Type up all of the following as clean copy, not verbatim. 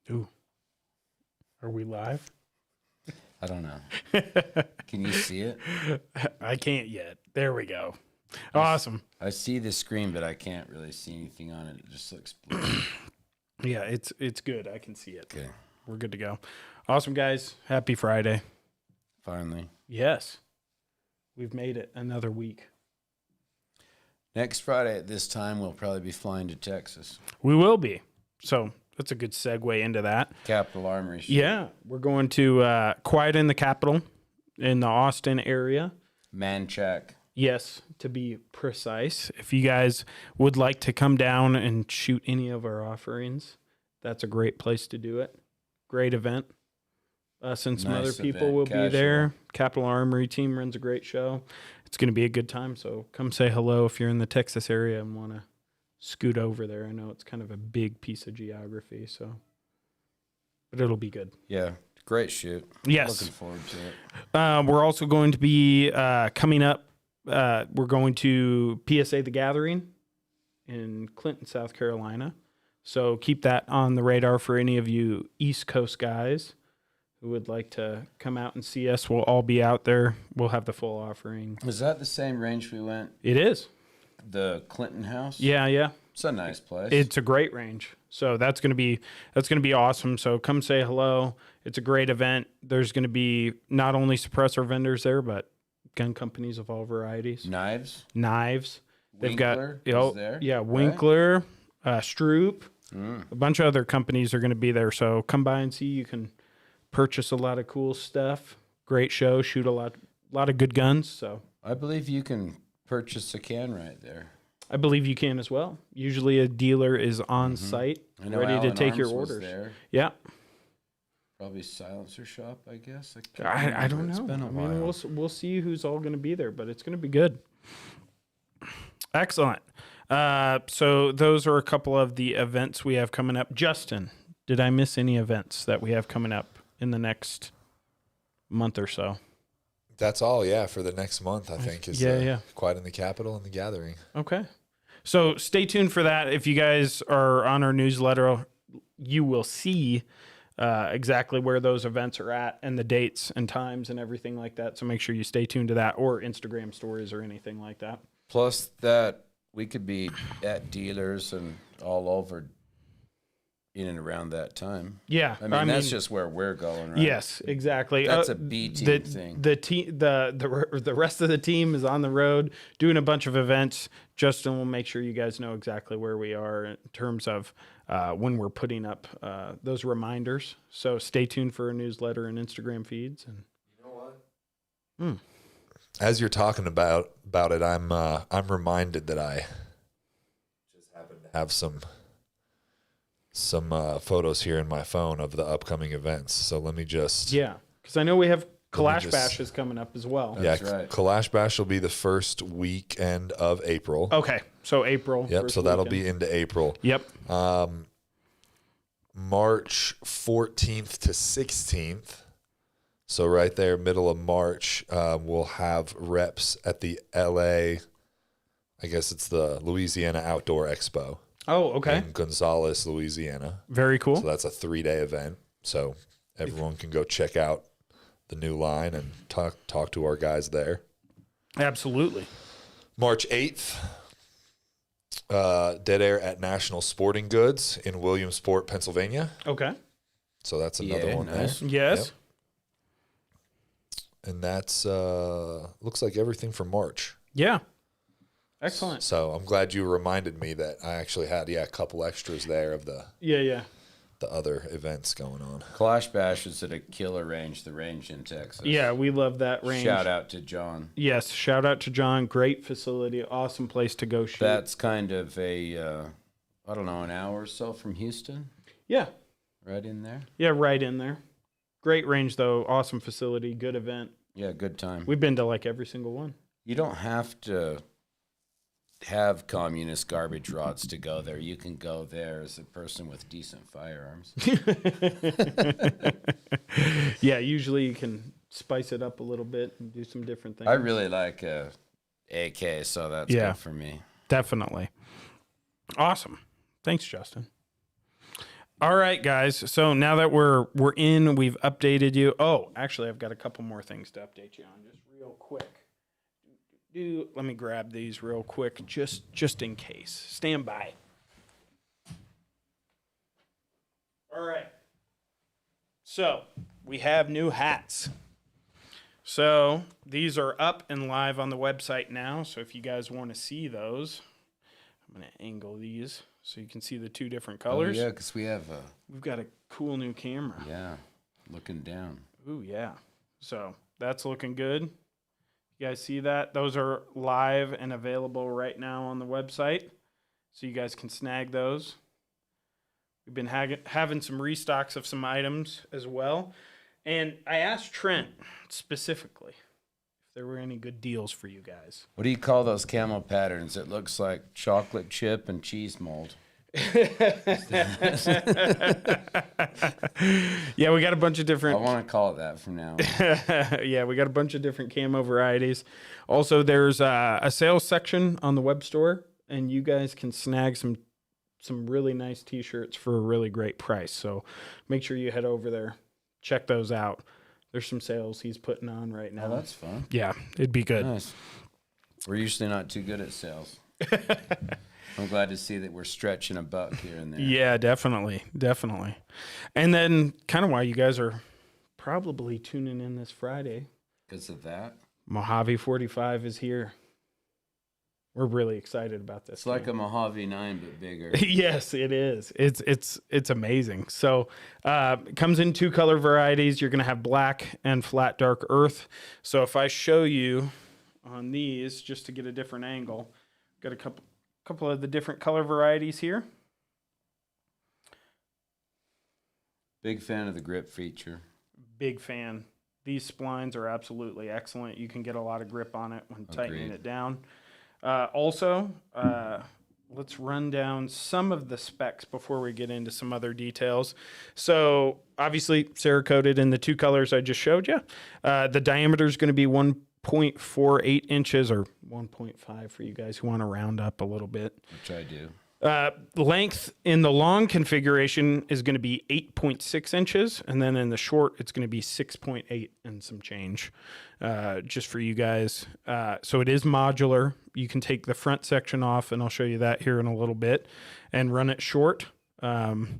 Ooh. Are we live? I don't know. Can you see it? I can't yet. There we go. Awesome. I see the screen, but I can't really see anything on it. It just looks blue. Yeah, it's good. I can see it. Okay. We're good to go. Awesome, guys. Happy Friday. Finally. Yes. We've made it another week. Next Friday at this time, we'll probably be flying to Texas. We will be. So that's a good segue into that. Capitol Armory. Yeah. We're going to Quiet in the Capitol in the Austin area. Manchac. Yes, to be precise. If you guys would like to come down and shoot any of our offerings, that's a great place to do it. Great event. Us and some Nice other people event, will casual. be there. Capitol Armory team runs a great show. It's going to be a good time, so come say hello if you're in the Texas area and want to scoot over there. I know it's kind of a big piece of geography, so but it'll be good. Yeah. Great shoot. Yes. Looking forward to it. We're also going to be coming up. We're going to PSA The Gathering in Clinton, South Carolina. So keep that on the radar for any of you East Coast guys who would like to come out and see us. We'll all be out there. We'll have the full offering. Was that the same range we went? It is. The Clinton House? Yeah. It's a nice place. It's a great range. So that's gonna be awesome. So come say hello. It's a great event. There's gonna be not only suppressor vendors there, but gun companies of all varieties. Knives? They've Winkler got is there, yeah, right? Winkler, Stroop, a bunch of other companies are going to be there. So come by and see. You can purchase a lot of cool stuff. Great show. Shoot a lot of good guns. So I believe you can purchase a can right there. I believe you can as well. Usually a dealer is on site, I know ready to Allen take your Arms was orders. there. Yeah, Probably silencer shop, I guess. I don't know. It's been a while. We'll see who's all going to be there, but it's going to be good. Excellent. So those are a couple of the events we have coming up. Justin, did I miss any events that we have coming up in the next month or so? That's all, yeah, for the next month, I think, is Quiet in the Capitol and the Gathering. Okay. So stay tuned for that. If you guys are on our newsletter, you will see exactly where those events are at and the dates and times and everything like that. So make sure you stay tuned to that, or Instagram stories or anything like that. Plus that we could be at dealers and all over in and around that time. Yeah. I mean that's just where we're going, right? Yes, exactly. That's a B team thing. The rest of the team is on the road doing a bunch of events. Justin will make sure you guys know exactly where we are in terms of when we're putting up those reminders. So stay tuned for a newsletter and Instagram feeds. And you know what? As you're talking about it, I'm reminded that I just happen to have some photos here in my phone of the upcoming events. So let me just because I know we have Kalash Bash is coming up as well. That's right. Kalash Bash will be the first weekend of April. Okay, so April. Yep, so that'll be into April. Yep. March 14th to 16th. So right there, middle of March, we'll have reps at the LA, I guess it's the Louisiana Outdoor Expo. Oh, okay. In Gonzales, Louisiana. Very cool. So that's a 3-day event. So everyone can go check out the new line and talk to our guys there. Absolutely. March 8th, dead air at National Sporting Goods in Williamsport, Pennsylvania. Okay. So that's another one nice. there. Yes. Yep. And that's looks like everything for March. Yeah. Excellent. So I'm glad you reminded me that I actually had a couple extras there of the other events going on. Kalash Bash is at a killer range, the range in Texas. Yeah, we love that range. Shout out to John. Yes, shout out to John. Great facility, awesome place to go shoot. That's kind of a, I don't know, an hour or so from Houston? Yeah. Right in there? Yeah, right in there. Great range, though. Awesome facility, good event. Yeah, good time. We've been to like every single one. You don't have to have communist garbage rods to go there. You can go there as a person with decent firearms. Yeah, usually you can spice it up a little bit and do some different things. I really like AK, so that's good for me. Definitely. Awesome. Thanks, Justin. All right, guys. So now that we're in, we've updated you. Oh, actually, I've got a couple more things to update you on, just real quick. Let me grab these real quick, just in case. Stand by. All right. So we have new hats. So these are up and live on the website now. So if you guys want to see those, I'm going to angle these so you can see the two different colors. Oh, yeah, because we have We've got a cool new camera. yeah, looking down. Ooh, yeah. So that's looking good. You guys see that? Those are live and available right now on the website. So you guys can snag those. We've been having some restocks of some items as well. And I asked Trent specifically if there were any good deals for you guys. What do you call those camel patterns? It looks like chocolate chip and cheese mold. Yeah, we got a bunch of I different. want to call it that from now on. Yeah, we got a bunch of different camo varieties. Also, there's a sales section on the web store, and you guys can snag some really nice T-shirts for a really great price. So make sure you head over there, check those out. There's some sales he's putting on right now. Oh, that's fun. Yeah, it'd be good. Nice. We're usually not too good at sales. I'm glad to see that we're stretching a buck here and there. Yeah, definitely. And then kind of why you guys are probably tuning in this Friday. Because of that? Mojave 45 is here. We're really excited about this. It's like a Mojave 9, but bigger. Yes, it is. It's amazing. So it comes in two color varieties. You're going to have black and flat dark earth. So if I show you on these, just to get a different angle, got a couple of the different color varieties here. Big fan of the grip feature. Big fan. These splines are absolutely excellent. You can get a lot of grip on it when tightening it down. Also, let's run down some of the specs before we get into some other details. So obviously Cerakoted in the two colors I just showed you. The diameter is going to be 1.48 inches or 1.5 for you guys who want to round up a little bit. Which I do. Length in the long configuration is going to be 8.6 inches, and then in the short, it's going to be 6.8 and some change, just for you guys. So it is modular. You can take the front section off, and I'll show you that here in a little bit, and run it short. The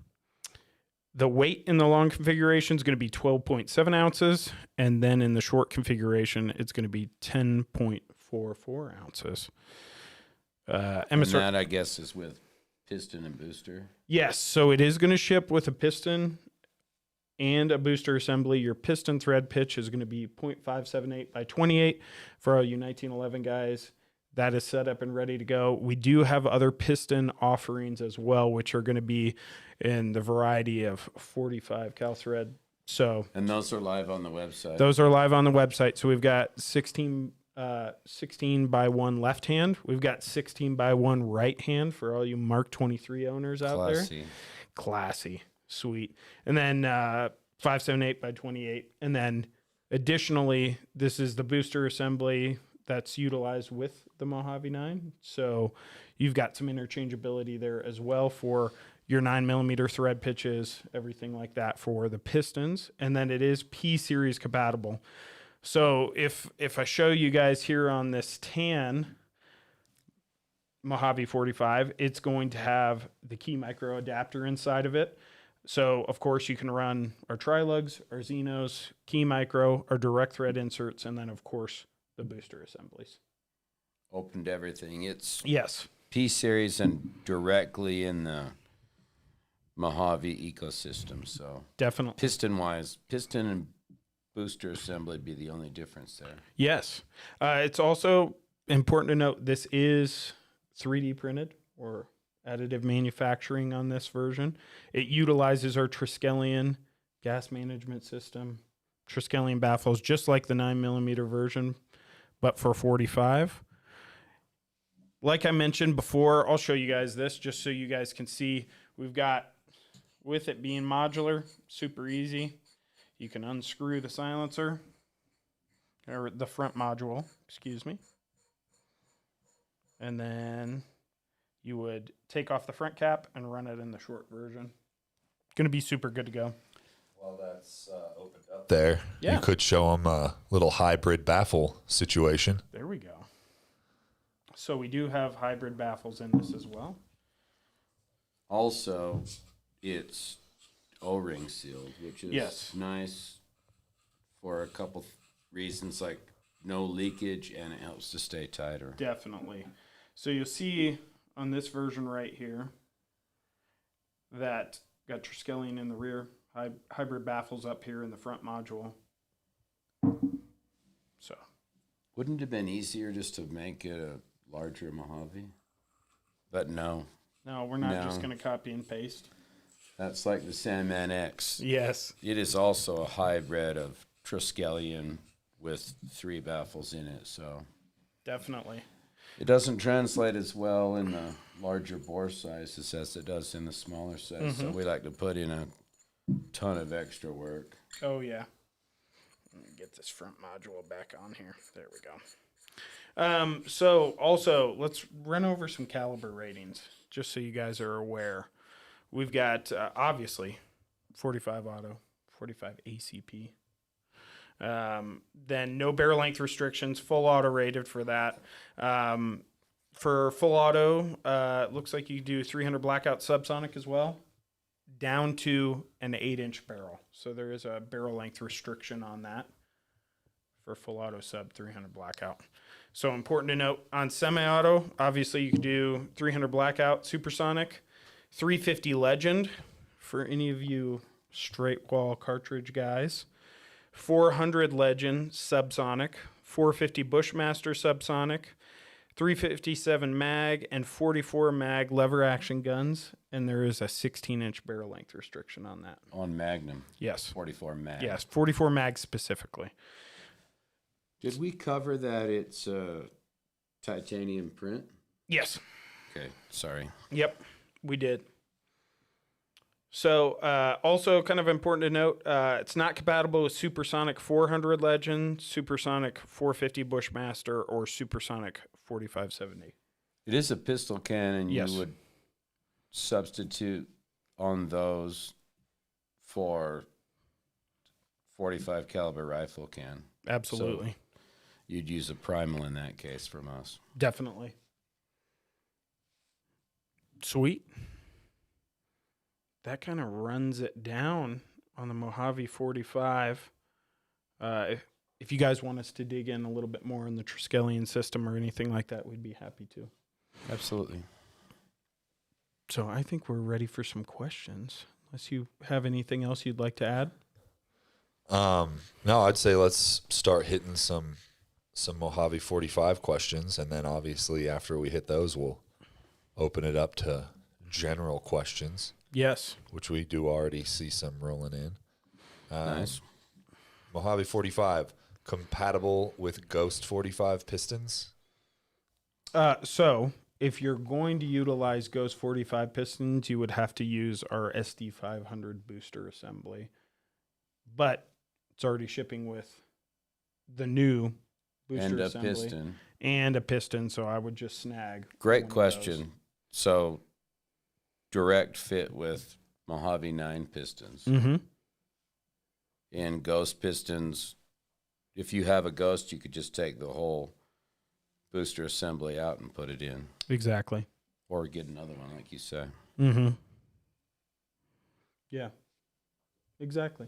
weight in the long configuration is going to be 12.7 ounces, and then in the short configuration, it's going to be 10.44 ounces. And that, I guess, is with piston and booster. Yes, so it is going to ship with a piston and a booster assembly. Your piston thread pitch is going to be 0.578 by 28 for all you 1911 guys. That is set up and ready to go. We do have other piston offerings as well, which are going to be in the variety of 45 cal thread. And those are live on the website. Those are live on the website. So we've got 16 by 1 left hand. We've got 16 by 1 right hand for all you Mark 23 owners out there. Classy. Sweet. And then 578 by 28. And then additionally, this is the booster assembly that's utilized with the Mojave 9. So you've got some interchangeability there as well for your 9mm thread pitches, everything like that for the pistons. And then it is P-Series compatible. So if I show you guys here on this tan Mojave 45, it's going to have the key micro adapter inside of it. So of course you can run our tri-lugs, our Xenos, key micro, our direct thread inserts, and then of course the booster assemblies. Opened everything. It's Yes. P-Series and directly in the Mojave ecosystem. So Definitely. piston-wise, piston and booster assembly would be the only difference there. Yes. It's also important to note this is 3D printed or additive manufacturing on this version. It utilizes our Triskelion gas management system, Triskelion baffles, just like the 9mm version, but for 45. Like I mentioned before, I'll show you guys this just so you guys can see. We've got, with it being modular, super easy. You can unscrew the silencer, or the front module, excuse me. And then you would take off the front cap and run it in the short version. going to be super good to go. While that's opened up there, Yeah. you could show them a little hybrid baffle situation. There we go. So we do have hybrid baffles in this as well. Also, it's O-ring sealed, which is Yes. nice for a couple reasons, like no leakage, and it helps to stay tighter. Definitely. So you'll see on this version right here that got Triskelion in the rear, hybrid baffles up here in the front module. So Wouldn't it have been easier just to make it a larger Mojave? But no, no, we're not No. just going to copy and paste. that's like the Sandman X. Yes. It is also a hybrid of Triskelion with 3 baffles in it, so Definitely. it doesn't translate as well in the larger bore sizes as it does in the smaller size. So we like to put in a ton of extra work. Oh, yeah. Let me get this front module back on here. There we go. So also, let's run over some caliber ratings, just so you guys are aware. We've got, obviously, 45 auto, 45 ACP. Then no barrel length restrictions, full auto rated for that. For full auto, looks like you do 300 blackout subsonic as well, down to an 8-inch barrel. So there is a barrel length restriction on that for full auto sub 300 blackout. So important to note on semi-auto, obviously you can do 300 blackout supersonic, 350 legend for any of you straight wall cartridge guys, 400 legend subsonic, 450 Bushmaster subsonic, 357 mag, and 44 mag lever action guns, and there is a 16-inch barrel length restriction on that. On Magnum, Yes. 44 mag. Yes, 44 mag specifically. Did we cover that it's titanium print? Yes. Okay, sorry. Yep, we did. So also kind of important to note, it's not compatible with Supersonic 400 Legend, Supersonic 450 Bushmaster, or Supersonic 4570. It is a pistol cannon. Yes. You would substitute on those for 45 caliber rifle can. Absolutely. You'd use a primal in that case from us. Definitely. Sweet. That kind of runs it down on the Mojave 45. If you guys want us to dig in a little bit more in the Triskelion system or anything like that, we'd be happy to. Absolutely. So I think we're ready for some questions. Unless you have anything else you'd like to add. No, I'd say let's start hitting some Mojave 45 questions, and then obviously after we hit those, we'll open it up to general questions, Yes. which we do already see some rolling in. Nice. Mojave 45, compatible with Ghost 45 pistons? So if you're going to utilize Ghost 45 pistons, you would have to use our SD500 booster assembly. But it's already shipping with the new booster And a assembly. piston. And a piston, so I would just snag. Great one of question. So, direct fit with Mojave 9 pistons. those. Mm-hmm. And Ghost pistons, if you have a Ghost, you could just take the whole booster assembly out and put it in. Exactly. Or get another one, like you say. Mm-hmm. Yeah. Exactly.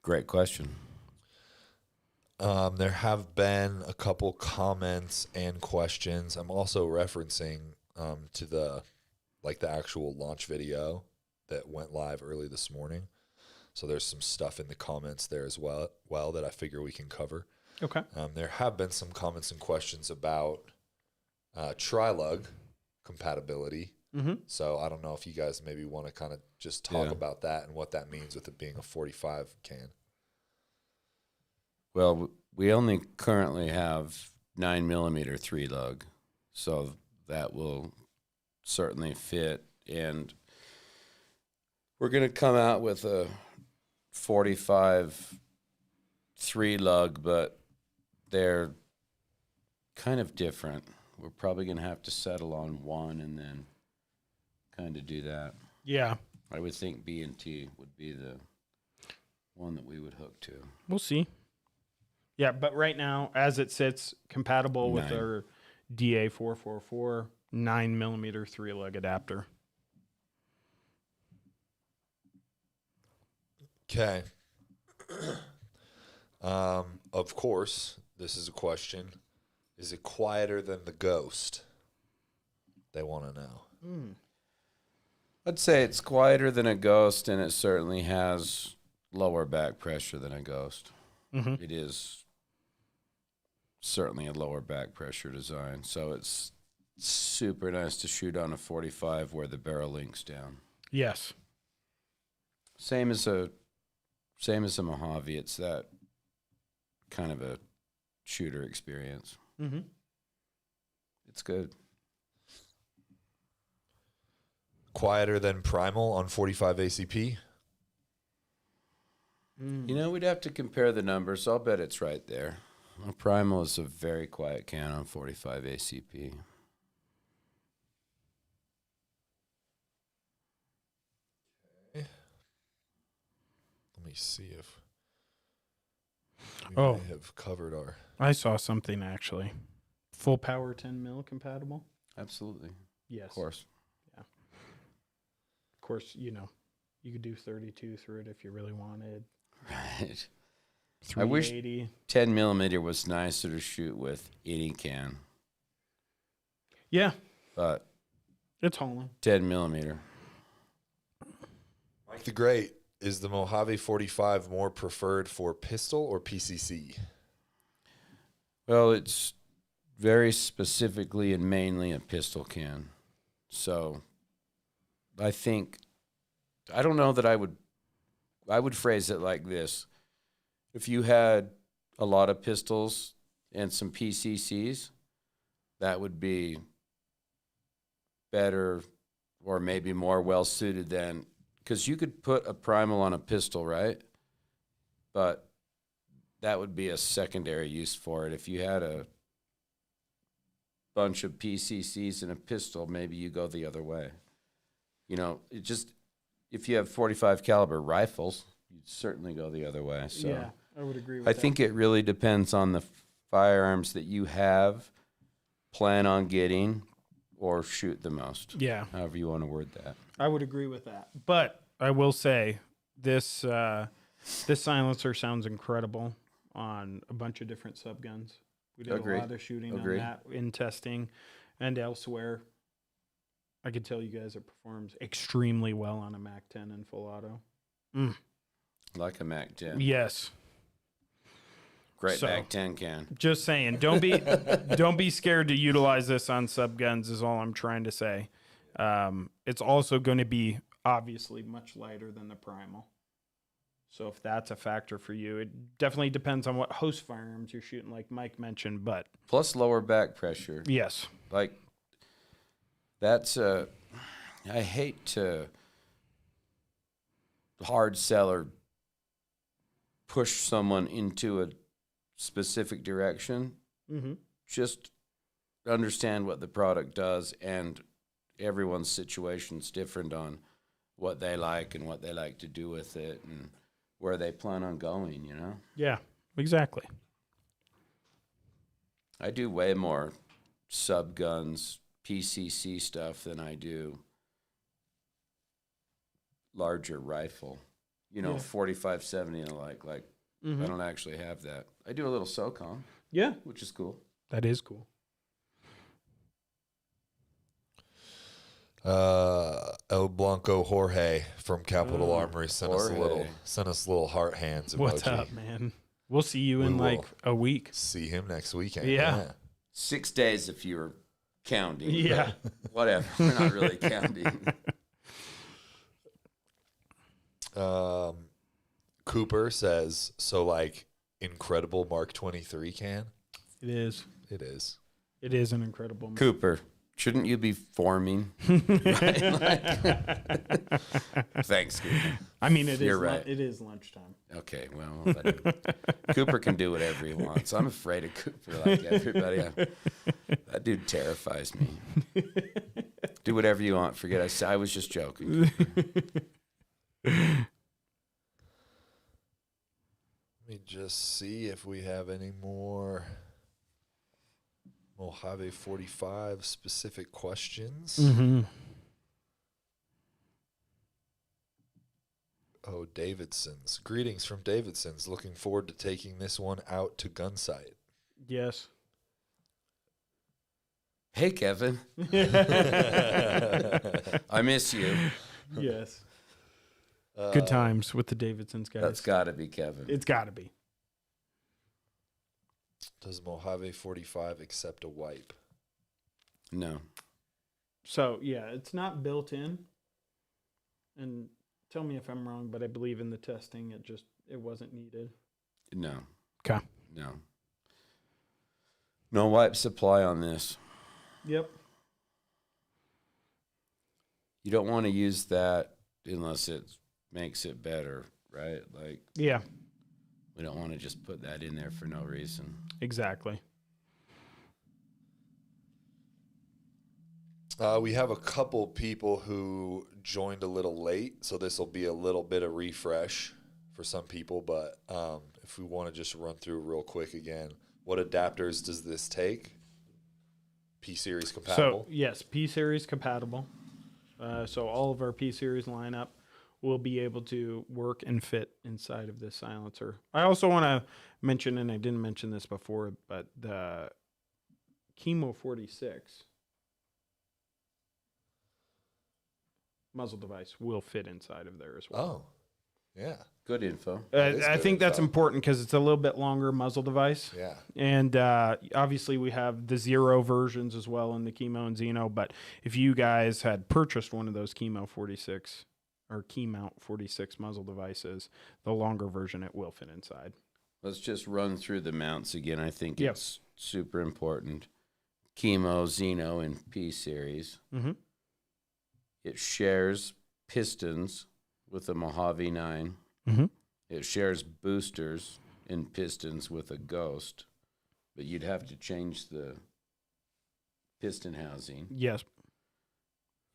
Great question. There have been a couple comments and questions. I'm also referencing to the actual launch video that went live early this morning. So there's some stuff in the comments there as well that I figure we can cover. Okay. There have been some comments and questions about tri-lug compatibility. Mm-hmm. So I don't know if you guys maybe want to kind of just talk Yeah. about that and what that means with it being a 45 can. Well, we only currently have 9mm 3-lug, so that will certainly fit. And we're going to come out with a 45 3-lug, but they're kind of different. We're probably going to have to settle on one and then kind of do that. Yeah. I would think B&T would be the one that we would hook to. We'll see. Yeah, but right now, as it sits, compatible with 9. our DA444 9mm 3-lug adapter. Okay. Of course, this is a question. Is it quieter than the Ghost? They want to know. I'd say it's quieter than a Ghost, and it certainly has lower back pressure than a Ghost. Mm-hmm. It is certainly a lower back pressure design, so it's super nice to shoot on a 45 where the barrel links down. Yes. Same as a Mojave. It's that kind of a shooter experience. Mm-hmm. It's good. Quieter than Primal on 45 ACP? You know, we'd have to compare the numbers. I'll bet it's right there. A Primal is a very quiet can on 45 ACP. Let me see if we Oh. may have covered our... I saw something actually. Full power 10mm compatible? Absolutely. Yes. Of course. Of course, you know, you could do 32 through it if you really wanted. Right. 380. 10 millimeter was nicer to shoot with any can, Yeah, but it's hauling. 10 millimeter. Mike the Great, is the Mojave 45 more preferred for pistol or PCC? Well, it's very specifically and mainly a pistol can. So I don't know that I would phrase it like this. If you had a lot of pistols and some PCCs, that would be better or maybe more well suited than, because you could put a Primal on a pistol, right? But that would be a secondary use for it. If you had a bunch of PCCs and a pistol, maybe you go the other way. You know, it just, if you have 45 caliber rifles, you'd certainly go the other way. So Yeah, I would agree with I that. think it really depends on the firearms that you have, plan on getting, or shoot the most. Yeah, However you want to word that. I would agree with that. But I will say this this silencer sounds incredible on a bunch of different subguns. We did Agreed. a lot of shooting Agreed. on that in testing and elsewhere. I can tell you guys it performs extremely well on a Mac 10 in full auto. Like a Mac 10. Yes. Great So- Mac 10 can. Just saying, don't be scared to utilize this on subguns is all I'm trying to say. It's also going to be obviously much lighter than the Primal. So if that's a factor for you, it definitely depends on what host firearms you're shooting, like Mike mentioned. But Plus lower back pressure. yes, Like, that's I hate to hard sell or push someone into a specific direction. mm-hmm. Just understand what the product does, and everyone's situation's different on what they like and what they like to do with it and where they plan on going, you know? Yeah, exactly. I do way more subguns, PCC stuff than I do larger rifle. You know, Yeah. 45, 70 and like Mm-hmm. I don't actually have that. I do a little SOCOM, Yeah, which is cool. that is cool. El Blanco Jorge from Capital Armory sent us Jorge. a little heart hands emoji. What's up, man? We'll see you in We like will. a week. See him next weekend. Yeah. 6 days if you're counting. Yeah. Whatever. We're not really counting. Cooper says, so like incredible Mark 23 can? It is. It is. It is an incredible. Cooper, shouldn't you be forming? Right? Thanks, Cooper. I mean, it is. You're right. It is lunchtime. Okay, well, Cooper can do whatever he wants. I'm afraid of Cooper like everybody. That dude terrifies me. Do whatever you want. Forget I was just joking. Let me just see if we have any more Mojave 45 specific questions. Mm-hmm. Oh, Davidson's. Greetings from Davidson's. Looking forward to taking this one out to gun site. Yes. Hey, Kevin. I miss you. Yes. Good times with the Davidsons guys. That's got to be Kevin. It's got to be. Does Mojave 45 accept a wipe? No. So, yeah, it's not built in. And tell me if I'm wrong, but I believe in the testing it wasn't needed. No. Okay. No. No wipe supply on this. Yep. You don't want to use that unless it makes it better, right? Like, Yeah, we don't want to just put that in there for no reason. exactly. We have a couple people who joined a little late, so this will be a little bit of refresh for some people. But if we want to just run through real quick again, what adapters does this take? P-Series compatible? So, yes, P-Series compatible. So all of our P-Series lineup will be able to work and fit inside of this silencer. I also want to mention, and I didn't mention this before, but the Chemo 46 muzzle device will fit inside of there as well. Oh, yeah. Good info. is I good think that's info. important because it's a little bit longer muzzle device. Yeah. And obviously, we have the Zero versions as well in the Chemo and Xeno. But if you guys had purchased one of those Chemo 46 or Keymount 46 muzzle devices, the longer version, it will fit inside. Let's just run through the mounts again. I think Yep. it's super important. Chemo, Xeno, and P-Series. Mm-hmm. It shares pistons with a Mojave 9. Mm-hmm. It shares boosters and pistons with a Ghost, but you'd have to change the piston housing. Yes.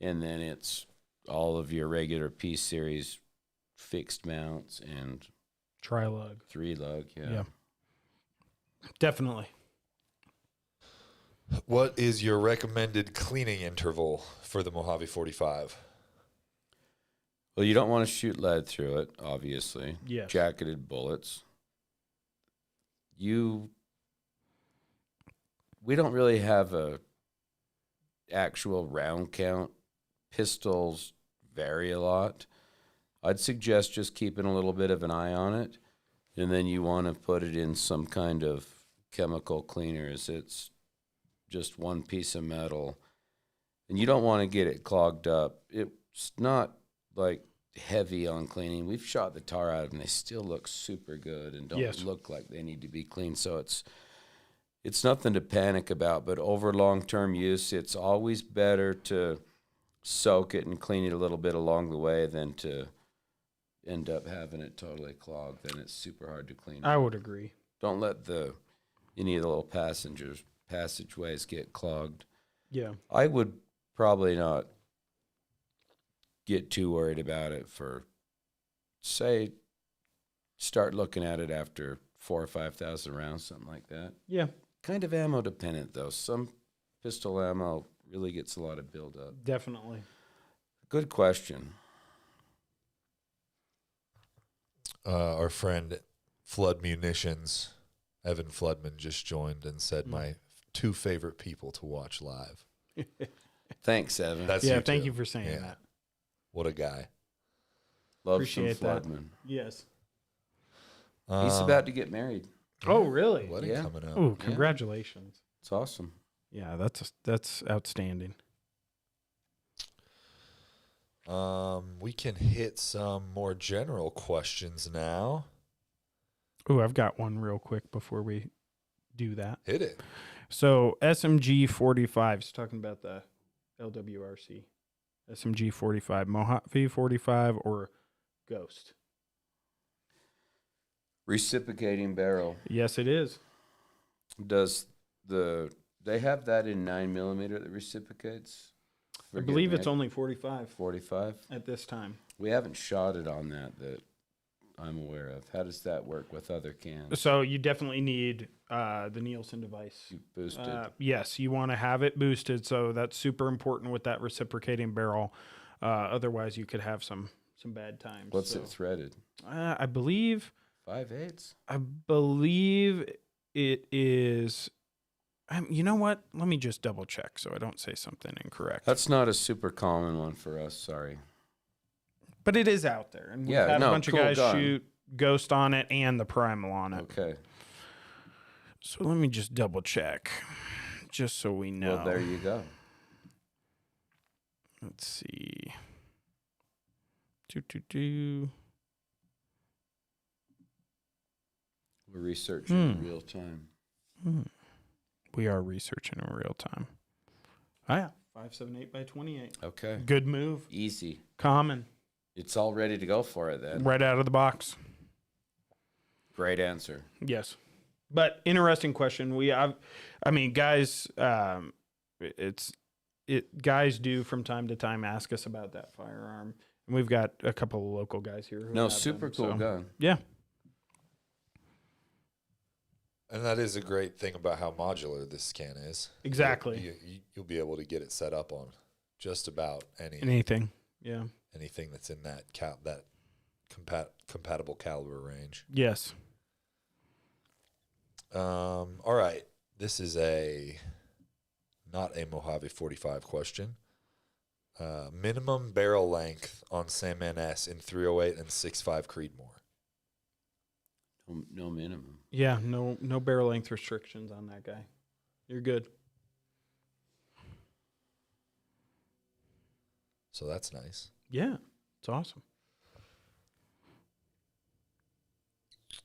And then it's all of your regular P-Series fixed mounts and Tri-lug. 3-lug. Yeah. Definitely. What is your recommended cleaning interval for the Mojave 45? Well, you don't want to shoot lead through it, obviously. Yes. Jacketed bullets. We don't really have a actual round count. Pistols vary a lot. I'd suggest just keeping a little bit of an eye on it, and then you want to put it in some kind of chemical cleaners. It's just one piece of metal, and you don't want to get it clogged up. It's not like heavy on cleaning. We've shot the tar out of them. They still look super good and don't Yes. look like they need to be cleaned. So it's nothing to panic about, but over long-term use, it's always better to soak it and clean it a little bit along the way than to end up having it totally clogged. Then it's super hard to clean. I would agree. Don't let any of the little passageways get clogged. Yeah. I would probably not get too worried about it for, say, start looking at it after 4,000 or 5,000 rounds, something like that. Yeah. Kind of ammo dependent, though. Some pistol ammo really gets a lot of buildup. Definitely. Good question. Our friend Flood Munitions, Evan Floodman, just joined and said my two favorite people to watch live. Thanks, Evan. That's Yeah. you Thank two. you for saying Yeah. that. What a guy. Love Appreciate some that. Floodman. Yes. He's about to get married. Oh, really? Wedding Yeah. coming up. Oh, congratulations. It's awesome. Yeah, that's outstanding. We can hit some more general questions now. Oh, I've got one real quick before we do that. Hit it. So SMG 45s, talking about the LWRC. SMG 45, Mojave 45 or Ghost? Reciprocating barrel. Yes, it is. They have that in 9mm that reciprocates? I believe it's only 45 45. at this time. We haven't shot it on that I'm aware of. How does that work with other cans? So you definitely need the Nielsen device. You boosted. Yes, you want to have it boosted. So that's super important with that reciprocating barrel. Otherwise, you could have some bad times. What's it threaded? I believe 5/8. I believe it is. You know what? Let me just double check so I don't say something incorrect. That's not a super common one for us. Sorry. But it is out there, and we've Yeah, had no, a bunch cool of guys gun. shoot Ghost on it and the Primal on it. Okay. So let me just double check, just so we know. Well, there you go. Let's see. We're researching in real time. We are researching in real time. Oh yeah, 578 by 28. Okay. Good move. Easy. Common. It's all ready to go for it then. Right out of the box. Great answer. Yes. But interesting question. Guys, guys do from time to time ask us about that firearm. And we've got a couple of local guys here. Who No, have super them, cool so. gun. Yeah. And that is a great thing about how modular this can is. Exactly. You'll be able to get it set up on just about Anything. Yeah. anything that's in that compatible caliber range. Yes. All right. This is not a Mojave 45 question. Minimum barrel length on Sam NS in 308 and 6.5 Creedmoor. No minimum. Yeah, no barrel length restrictions on that guy. You're good. So that's nice. Yeah, it's awesome.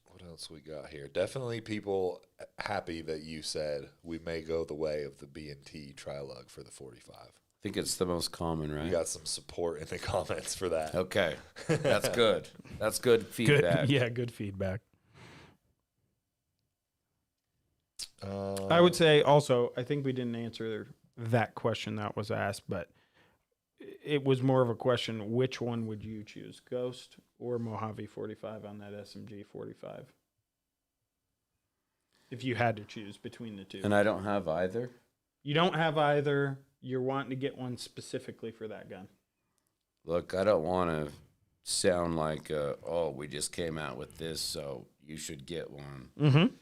What else we got here? Definitely people happy that you said we may go the way of the B&T Trilug for the 45. I think it's the most common, right? We got some support in the comments for that. Okay. That's good. That's good feedback. Good, yeah, good feedback. I would say also, I think we didn't answer that question that was asked, but it was more of a question, which one would you choose, Ghost or Mojave 45 on that SMG 45? If you had to choose between the two. And I don't have either. You don't have either. You're wanting to get one specifically for that gun. Look, I don't want to sound like, we just came out with this, so you should get one. Mm-hmm.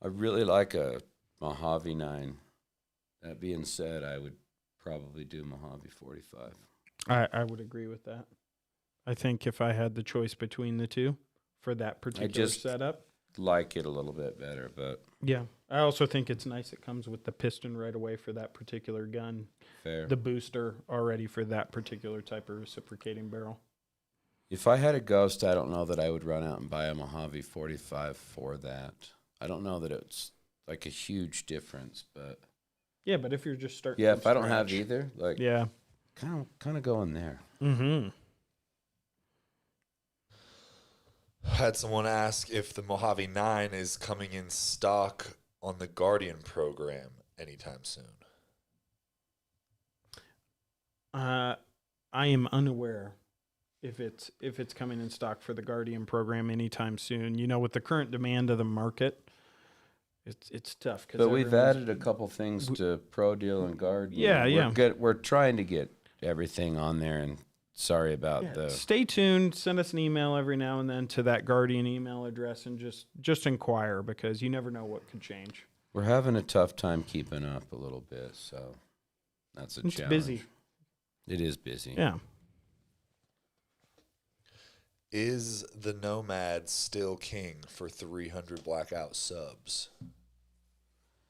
I really like a Mojave 9. That being said, I would probably do Mojave 45. I would agree with that. I think if I had the choice between the two for that particular setup. Like it a little bit better, but Yeah. I also think it's nice it comes with the piston right away for that particular gun. fair. The booster already for that particular type of reciprocating barrel. If I had a Ghost, I don't know that I would run out and buy a Mojave 45 for that. I don't know that it's like a huge difference, but Yeah, but if you're just starting yeah, from if I don't have scratch. either, like Yeah. kind of go in there. Mm-hmm. Had someone ask if the Mojave 9 is coming in stock on the Guardian program anytime soon. I am unaware if it's coming in stock for the Guardian program anytime soon. You know, with the current demand of the market, it's tough. But we've added a couple things to Pro Deal and Guard. Yeah. We're trying to get everything on there, and sorry about the. Stay tuned. Send us an email every now and then to that Guardian email address, and just inquire, because you never know what could change. We're having a tough time keeping up a little bit, so that's a It's challenge. busy. It is busy. Yeah. Is the Nomad still king for 300 blackout subs?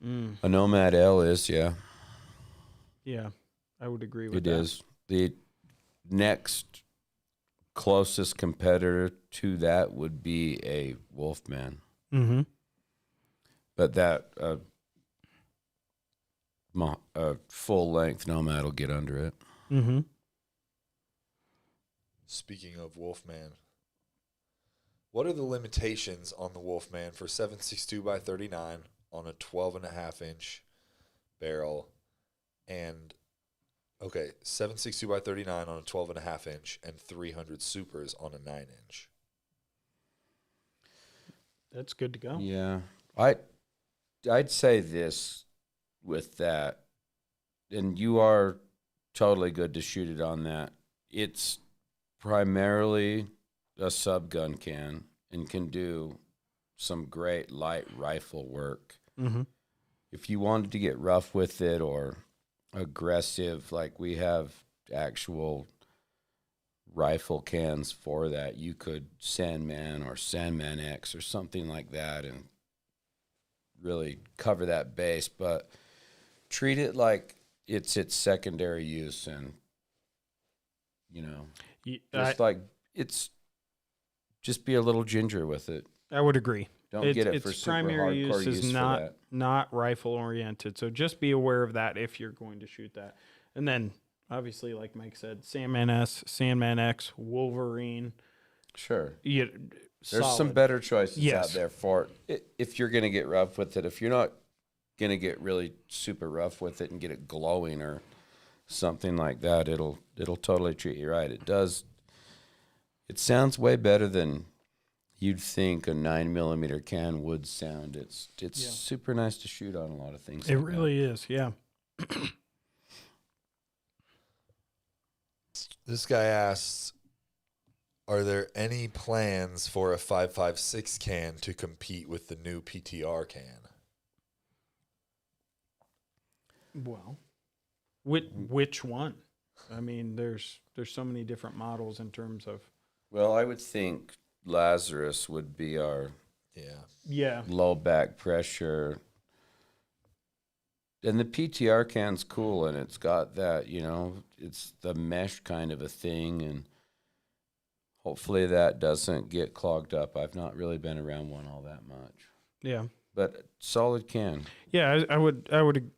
A Nomad L is, yeah. Yeah, I would agree with It that. is. The next closest competitor to that would be a Wolfman. Mm-hmm. But that full-length Nomad will get under it. Mm-hmm. Speaking of Wolfman, what are the limitations on the Wolfman for 7.62 by 39 on a 12.5-inch barrel, and Okay, 762 by 39 on a 12.5 inch and 300 supers on a 9 inch. That's good to go. Yeah. I'd say this with that, and you are totally good to shoot it on that. It's primarily a subgun can and can do some great light rifle work. Mm-hmm. If you wanted to get rough with it or aggressive, like we have actual rifle cans for that, you could Sandman or Sandman X or something like that and really cover that base, but treat it like it's its secondary use, and it's just be a little ginger with it. I would agree. Don't get it for its super primary hardcore use is for that. not rifle oriented. So just be aware of that if you're going to shoot that. And then obviously, like Mike said, Sandman S, Sandman X, Wolverine. Sure. There's There's some better choices out Yes. there for it if you're going to get rough with it. If you're not going to get really super rough with it and get it glowing or something like that, it'll totally treat you right. It does. It sounds way better than you'd think a 9mm can would sound. It's super nice to shoot on a lot of things. It like really is, yeah. This guy asks, are there any plans for a 5.56 can to compete with the new PTR can? Well, which one? I mean, there's so many different models in terms of. Well, I would think Lazarus would be our Yeah. low back pressure. And the PTR can's cool, and it's got that, it's the mesh kind of a thing, and hopefully that doesn't get clogged up. I've not really been around one all that much. Yeah. But solid can. Yeah, I would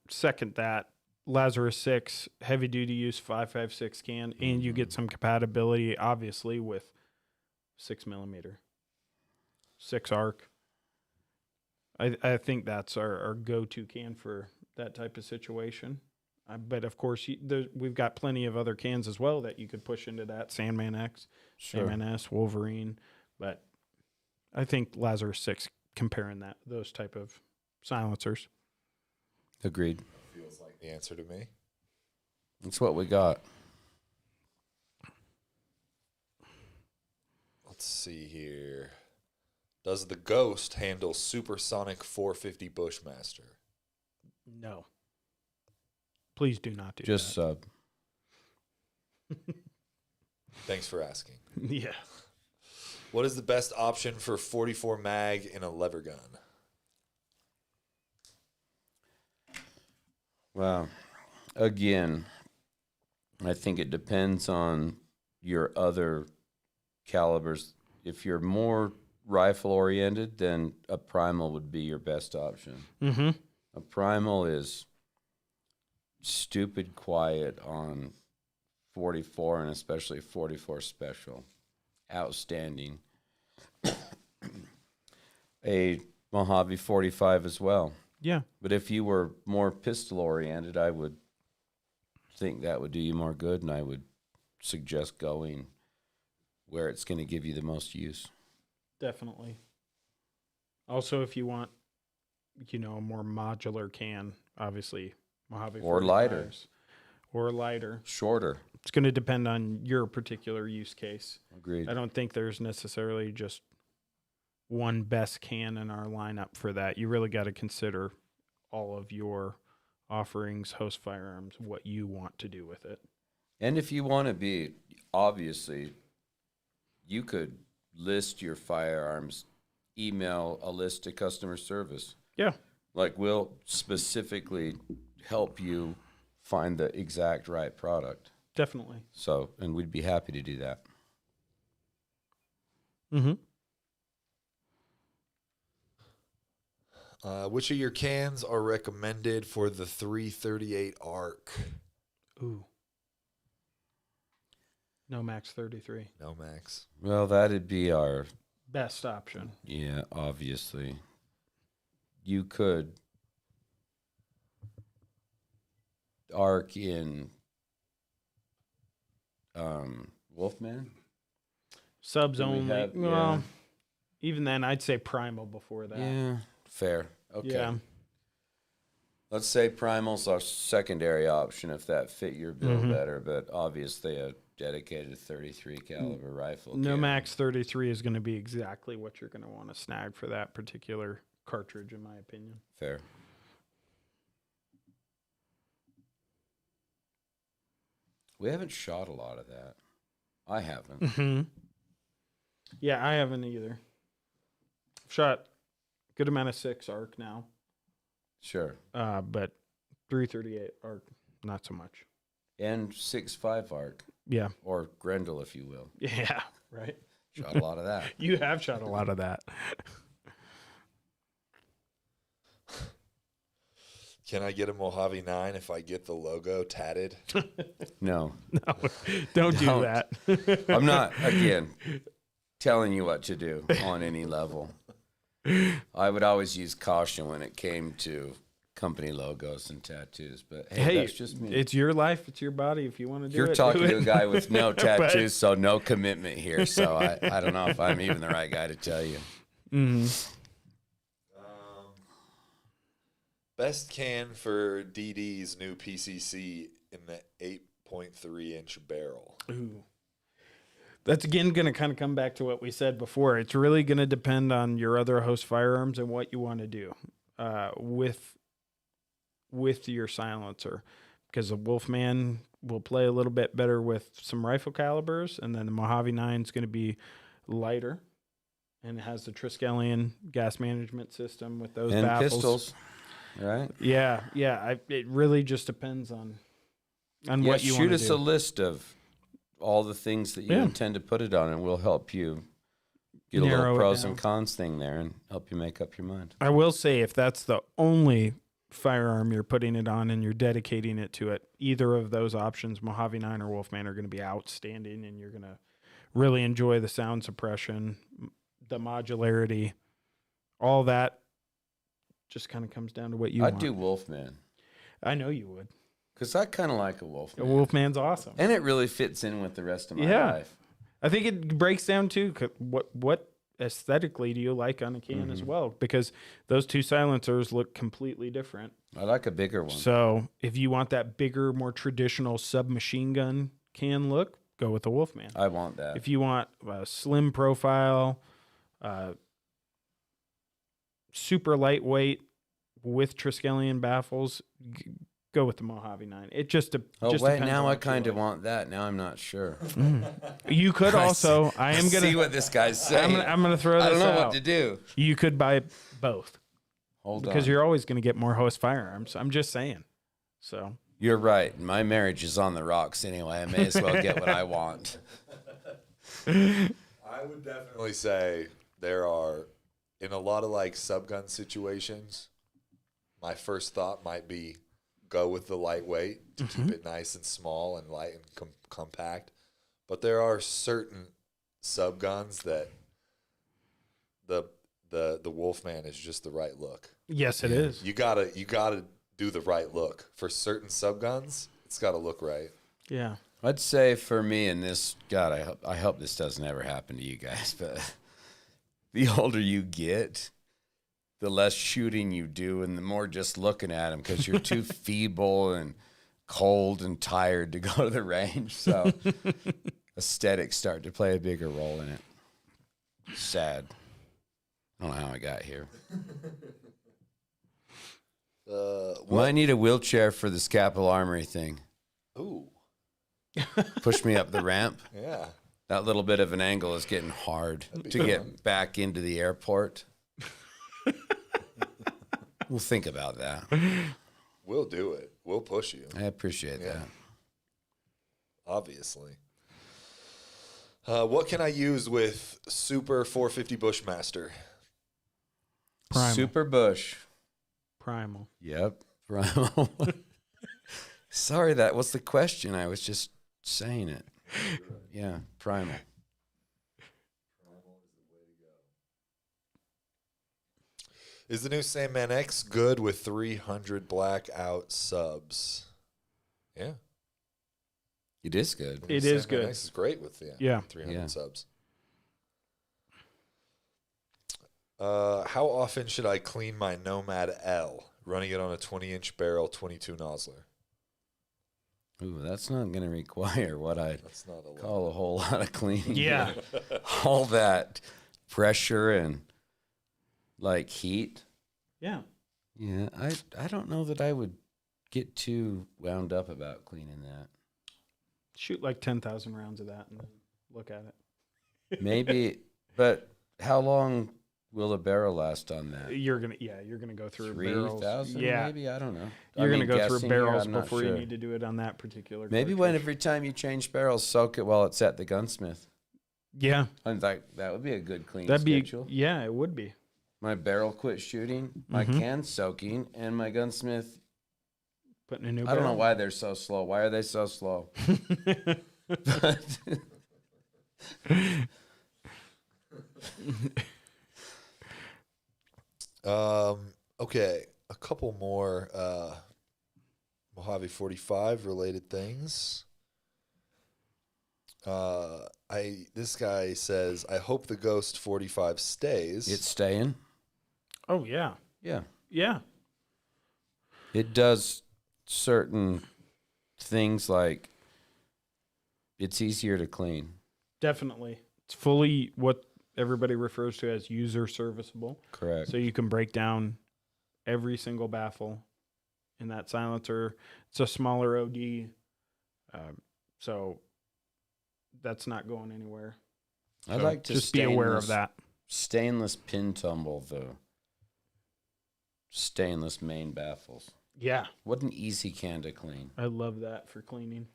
second that. Lazarus 6 heavy duty use 5.56 can, and you get some compatibility obviously with 6mm, 6 arc. I think that's our go-to can for that type of situation. But of course, we've got plenty of other cans as well that you could push into that. Sandman X, Sandman S, Wolverine. But I think Lazarus 6 comparing those type of silencers. Agreed. Feels like the answer to me. That's what we got. Let's see here. Does the Ghost handle Supersonic 450 Bushmaster? No. Please do not do Just that. sub. Thanks for asking. Yeah. What is the best option for 44 mag in a lever gun? Well, again, I think it depends on your other calibers. If you're more rifle oriented, then a primal would be your best option. Mm-hmm. A primal is stupid quiet on 44 and especially 44 special. Outstanding. A Mojave 45 as well. Yeah. But if you were more pistol oriented, I would think that would do you more good, and I would suggest going where it's going to give you the most use. Definitely. Also, if you want, a more modular can, obviously, Mojave Or lighter. 45s. Or lighter. Shorter. It's going to depend on your particular use case. Agreed. I don't think there's necessarily just one best can in our lineup for that. You really got to consider all of your offerings, host firearms, what you want to do with it. And if you want to be, obviously, you could list your firearms, email a list to customer service. Yeah. Like, we'll specifically help you find the exact right product. Definitely. So, and we'd be happy to do that. Mm-hmm. Which of your cans are recommended for the 338 arc? Ooh. No Max 33. No, Max. Well, that'd be our, Best option. yeah, obviously. You could arc in Wolfman. Subs Do we only. have- Well, yeah. even then, I'd say Primal before that. Yeah, fair. Okay. Yeah. Let's say Primal's our secondary option if that fit your bill Mhm. better, but obviously a dedicated 33 caliber rifle. No can. Max 33 is going to be exactly what you're going to want to snag for that particular cartridge, in my opinion. Fair. We haven't shot a lot of that. I haven't. Mm-hmm. Yeah, I haven't either. I've shot a good amount of 6 arc now, Sure. but 338 arc, not so much. And 6.5 arc, Yeah. or Grendel, if you will. Yeah, right. Shot a lot of that. You have shot a lot of that. Can I get a Mojave 9 if I get the logo tatted? No. No, don't do Don't. that. I'm not, again, telling you what to do on any level. I would always use caution when it came to company logos and tattoos, but hey, Hey, that's just me. it's your life. It's your body. If you want to do You're it, talking do to a it. guy with no But- tattoos, so no commitment here. So I don't know if I'm even the right guy to tell you. Mhm. Best can for DD's new PCC in the 8.3 inch barrel. Ooh. That's again going to kind of come back to what we said before. It's really going to depend on your other host firearms and what you want to do with your silencer, because the Wolfman will play a little bit better with some rifle calibers, and then the Mojave 9 is going to be lighter, and it has the Triskelion gas management system with those And baffles. pistols, right? Yeah. It really just depends on what you want shoot to us do. a list of all the things that you Yeah. intend to put it on, and we'll help you get a Narrow little it pros down. and cons thing there and help you make up your mind. I will say, if that's the only firearm you're putting it on and you're dedicating it to it, either of those options, Mojave 9 or Wolfman, are going to be outstanding, and you're going to really enjoy the sound suppression, the modularity, all that. Just kind of comes down to what you I'd want. do Wolfman I know you would. because I kind of like a A Wolfman. Wolfman's awesome. And it really fits in with the rest of my Yeah. life. I think it breaks down to what aesthetically do you like on a can as well, because those two silencers look completely different. I like a bigger one. So if you want that bigger, more traditional submachine gun can look, go with the Wolfman. I want that. If you want a slim profile, super lightweight with Triskelion baffles, go with the Mojave 9. It just Oh, just wait, depends now on I what you kind of like. want that. Now I'm not sure. You could also. I am see gonna. what this guy's saying. I'm gonna throw this I don't know out. what to do. You could buy both Hold because on. you're always going to get more host firearms. I'm just saying. So You're right. My marriage is on the rocks anyway. I may as well get what I want. I would definitely say there are, in a lot of like subgun situations, my first thought might be go with the lightweight to keep it nice and small and light and compact. But there are certain subguns that the Wolfman is just the right look. yes, it is. You gotta do the right look for certain subguns. It's got to look right. Yeah. I'd say for me in this, God, I hope this doesn't ever happen to you guys, but the older you get, the less shooting you do and the more just looking at them because you're too feeble and cold and tired to go to the range. So aesthetics start to play a bigger role in it. Sad. I don't know how I got here. Might need a wheelchair for the Scapel Armory thing. Ooh, Push me up the ramp. yeah. That little bit of an angle is getting hard to get back into the airport. We'll think about that. We'll do it. We'll push you, I appreciate that. obviously. What can I use with Super 450 Bushmaster? Primal. Super Bush. Primal. Yep. Primal. Sorry, that was the question. I was just saying it. Yeah, Primal. Is the new Sandman X good with 300 blackout subs? Yeah. It is good. It is good. This is great with 300 Yeah. subs. How often should I clean my Nomad L? Running it on a 20-inch barrel, 22 nozzler. Ooh, that's not going to require what I That's not a call a whole lot of cleaning. Yeah. All that pressure and like heat. Yeah. Yeah, I don't know that I would get too wound up about cleaning that. Shoot like 10,000 rounds of that and then look at it. Maybe, but how long will a barrel last on that? You're gonna go through barrels. 3,000 Yeah, maybe? I don't know. you're gonna go through guessing here, barrels I'm not before sure. you need to do it on that particular. Maybe every time you change barrels, soak it while it's at the gunsmith. Yeah, And that would be a good clean that'd be. schedule. Yeah, it would be. My barrel quit shooting, my can soaking, and my gunsmith. Putting a new. I don't know barrel. why they're so slow. Why are they so slow? But Okay, a couple more Mojave 45 related things. This guy says, I hope the Ghost 45 stays. it's staying. Oh yeah, Yeah. yeah. It does certain things like it's easier to clean. Definitely. It's fully what everybody refers to as user serviceable. Correct. So you can break down every single baffle in that silencer. It's a smaller OD. So that's not going anywhere. I'd So like to just be aware of that. Stainless pin tumble the stainless main baffles. Yeah. What an easy can to clean. I love that for cleaning.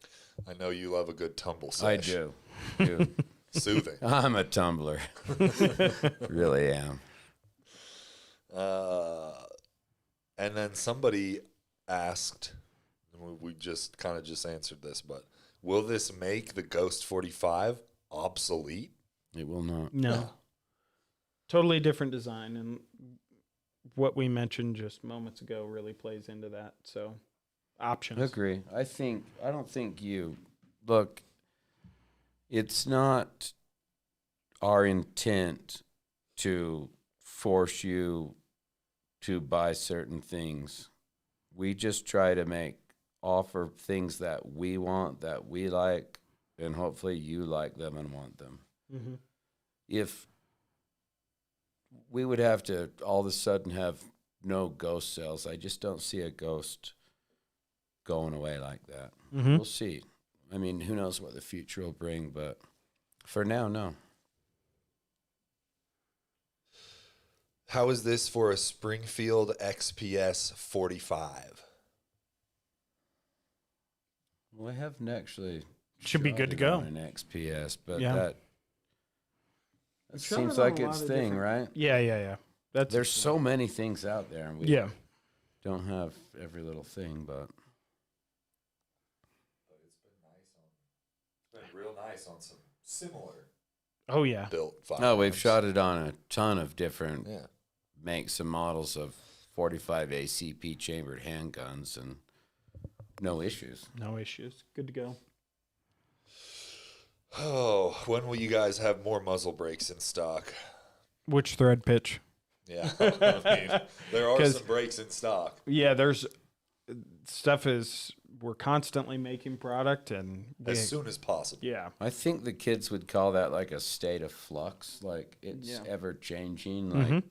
I know you love a good tumble sesh. I do. Dude, Soothing. I'm a tumbler. Really am. And then somebody asked, we just kind of just answered this, but will this make the Ghost 45 obsolete? It will not. No. Totally different design. And what we mentioned just moments ago really plays into that. So options. I agree. I don't think you look. It's not our intent to force you to buy certain things. We just try to offer things that we want, that we like, and hopefully you like them and want them. Mm-hmm. If we would have to all of a sudden have no Ghost sales, I just don't see a Ghost going away like that. Mm-hmm. We'll see. I mean, who knows what the future will bring, but for now, no. How is this for a Springfield XPS 45? Well, I haven't actually Should be good to shot it go. on an XPS, but Yeah. that Shot seems it on like a its lot of thing, different- right? Yeah. That's There's so many things out there, and we yeah. don't have every little thing, but It's been real nice on some similar Oh yeah. built firearms. no, we've shot it on a ton of different Yeah. makes and models of 45 ACP chambered handguns, and no issues. No issues. Good to go. Oh, when will you guys have more muzzle brakes in stock? Which thread pitch? Yeah, I mean, there are 'Cause- some brakes in stock. Yeah, there's we're constantly making product and As soon as possible. yeah. I think the kids would call that like a state of flux, like it's Yeah. ever changing. Like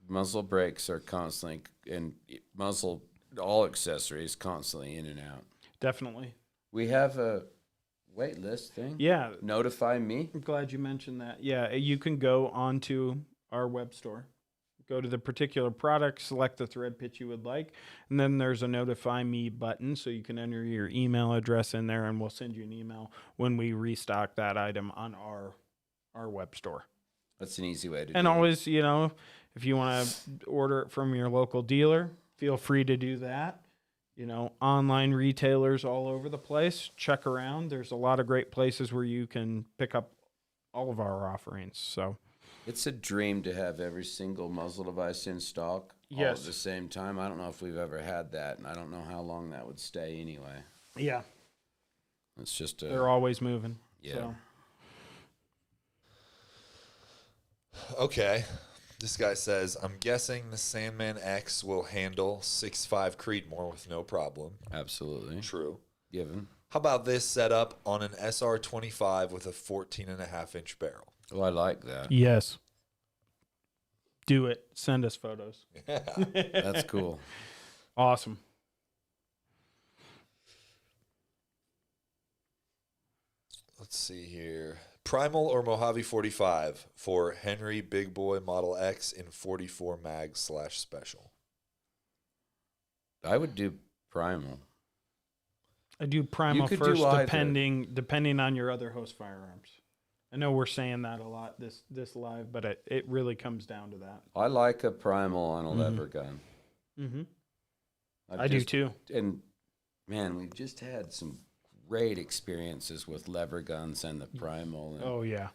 muzzle brakes are constantly, and muzzle all accessories constantly in and out. Definitely. We have a wait list thing. Yeah. Notify me. I'm glad you mentioned that. Yeah, you can go onto our web store, go to the particular product, select the thread pitch you would like, and then there's a notify me button, so you can enter your email address in there, and we'll send you an email when we restock that item on our web store. That's an easy way to And do always, if you want to order it from your local dealer, feel free to do that. Online retailers all over the place. Check around. There's a lot of great places where you can pick up all of our offerings. So, It's a dream to have every single muzzle device in stock all Yes. at the same time. I don't know if we've ever had that, and I don't know how long that would stay anyway. yeah. It's just They're always moving. Yeah. So. Okay. This guy says, I'm guessing the Sandman X will handle 6'5" Creedmoor with no problem. Absolutely. True. Given. How about this setup on an SR25 with a 14.5-inch barrel? Oh, I like that. Yes. Do it. Send us photos. That's cool. Awesome. Let's see here. Primal or Mojave 45 for Henry Big Boy Model X in 44 mag / special. I would do primal. I do primal could first, do either. depending on your other host firearms. I know we're saying that a lot this live, but it really comes down to that. I like a primal on a lever gun. Mm-hmm. I've I do just- too. And man, we've just had some great experiences with lever guns and the primal. And Oh yeah.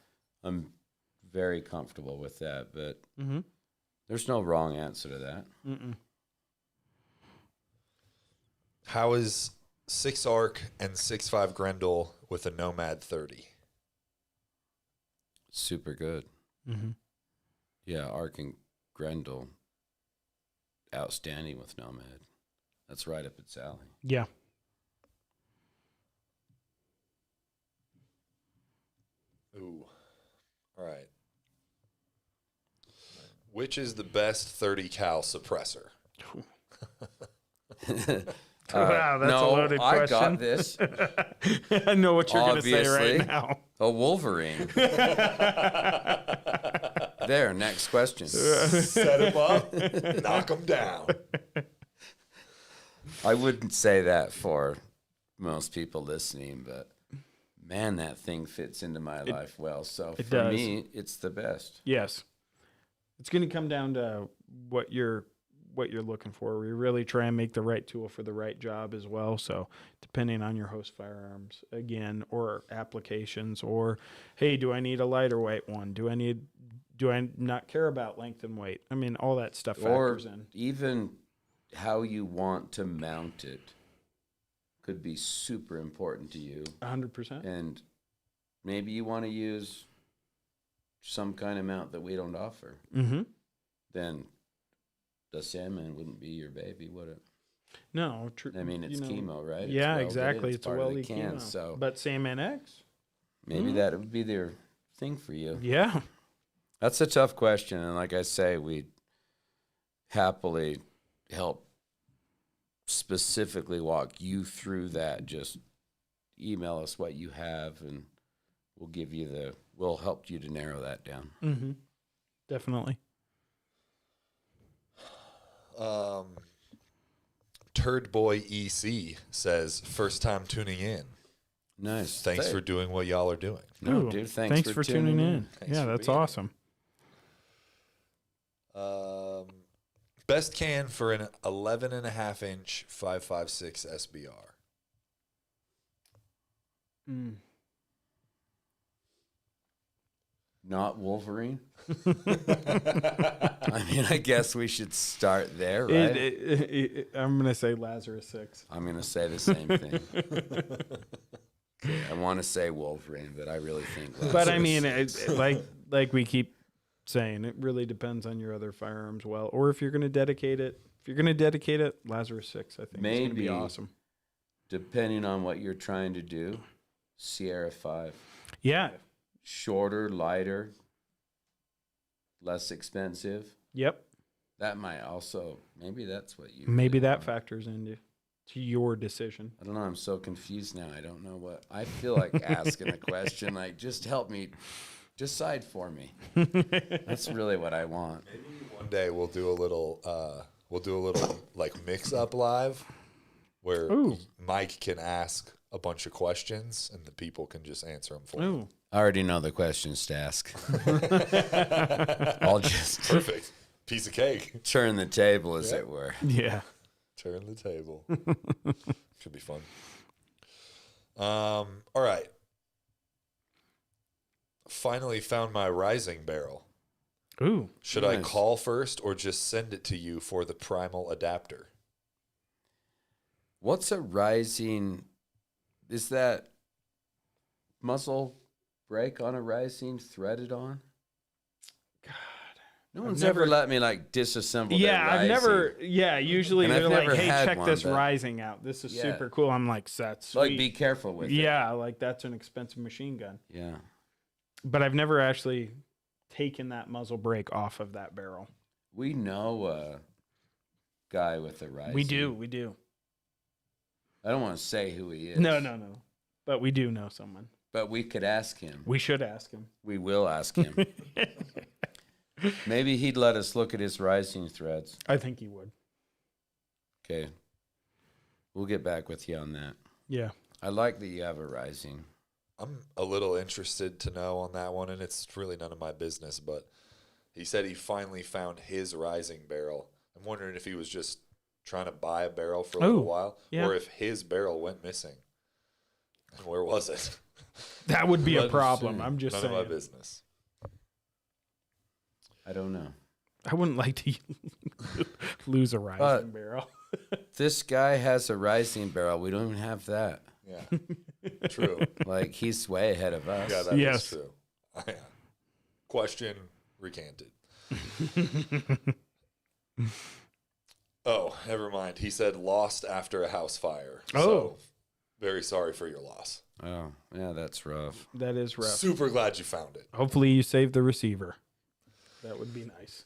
I'm very comfortable with that, but Mm-hmm. there's no wrong answer to that. Mm-mm. How is 6 arc and 6.5 Grendel with a Nomad 30? Super good. Mm-hmm. Yeah, Ark and Grendel, outstanding with Nomad. That's right up its alley. Yeah. Ooh. All right. Which is the best 30 cal suppressor? Wow, that's no, a loaded I question. got this. I know what you're going to say Obviously. right now. A Wolverine. There, next question. Set him up, knock him down. I wouldn't say that for most people listening, but man, that thing fits into my life well. So it for does. me, it's the best. Yes. It's going to come down to what you're looking for. We really try and make the right tool for the right job as well. So depending on your host firearms again, or applications, or, hey, do I need a lighter weight one? Do I not care about length and weight? I mean, all that stuff Or factors in. even how you want to mount it could be super important to you. 100%. And maybe you want to use some kind of mount that we don't offer. Mm-hmm. Then the Sandman wouldn't be your baby, would it? No. I mean, it's chemo, right? It's Yeah, welded in, exactly. It's a part of the welded can, chemo. so But Sandman X? maybe that would be their thing for you. Yeah. That's a tough question, and like I say, we happily help specifically walk you through that. Just email us what you have, and we'll help you to narrow that down. Mm-hmm. Definitely. Turd Boy EC says, first time tuning in. Nice. Thanks for doing what y'all are doing. No, Ooh, dude. Thanks for tuning in. Thanks Yeah, for that's being here. awesome. Best can for an 11.5-inch 5.56 SBR. Not Wolverine. I mean, I guess we should start there, right? I'm going to say Lazarus 6. I'm going to say the same thing. Okay, I want to say Wolverine, but I really think But I Lazarus mean, Six. like we keep saying, it really depends on your other firearms. Well, or if you're going to dedicate it, Lazarus 6, I think is going to Maybe. be awesome. Depending on what you're trying to do, Sierra 5. Yeah. Shorter, lighter, less expensive. Yep. That might also, maybe that's what you Maybe really that want. factors into your decision. I don't know. I'm so confused now. I don't know what. I feel like asking a question. Like, just help me decide for me. That's really what I want. Maybe one day we'll do a little like mix up live where Ooh. Mike can ask a bunch of questions and the people can just answer them for him. Ooh. I already know the questions to ask. I'll just Perfect. Piece of cake. turn the table, as Yep. it were. Yeah. Turn the table. Should be fun. All right. Finally found my rising barrel. Ooh. Should I Nice. call first or just send it to you for the primal adapter? What's a rising? Is that muzzle brake on a rising threaded on? God. No I've one's never- ever let me like disassemble. Yeah, their I've never. rising. Yeah, usually And they're I've like, never "Hey, had check one, this but- rising out. This is Yeah. super cool." I'm like, "That's Like, sweet." be careful with it. Yeah, like that's an expensive machine gun. Yeah. But I've never actually taken that muzzle brake off of that barrel. We know a guy with a rising. We do. I don't want to say who he is. No. But we do know someone. But we could ask him. We should ask him. We will ask him. Maybe he'd let us look at his rising threads. I think he would. Okay. We'll get back with you on that. Yeah. I like that you have a rising. I'm a little interested to know on that one, and it's really none of my business, but he said he finally found his rising barrel. I'm wondering if he was just trying to buy a barrel for a little while, yeah. or if his barrel went missing. And where was it? That would be a Let's problem. see. I'm just None saying. of my business. I don't know. I wouldn't like to lose a rising barrel. This guy has a rising barrel. We don't even have that. Yeah, true. Like, he's way ahead of us. Yeah, that is Yes. true. Question recanted. Oh, never mind. He said lost after a house fire. Oh. So, very sorry for your loss. Oh, yeah, that's rough. That is rough. Super glad you found it. Hopefully you saved the receiver. That would be nice.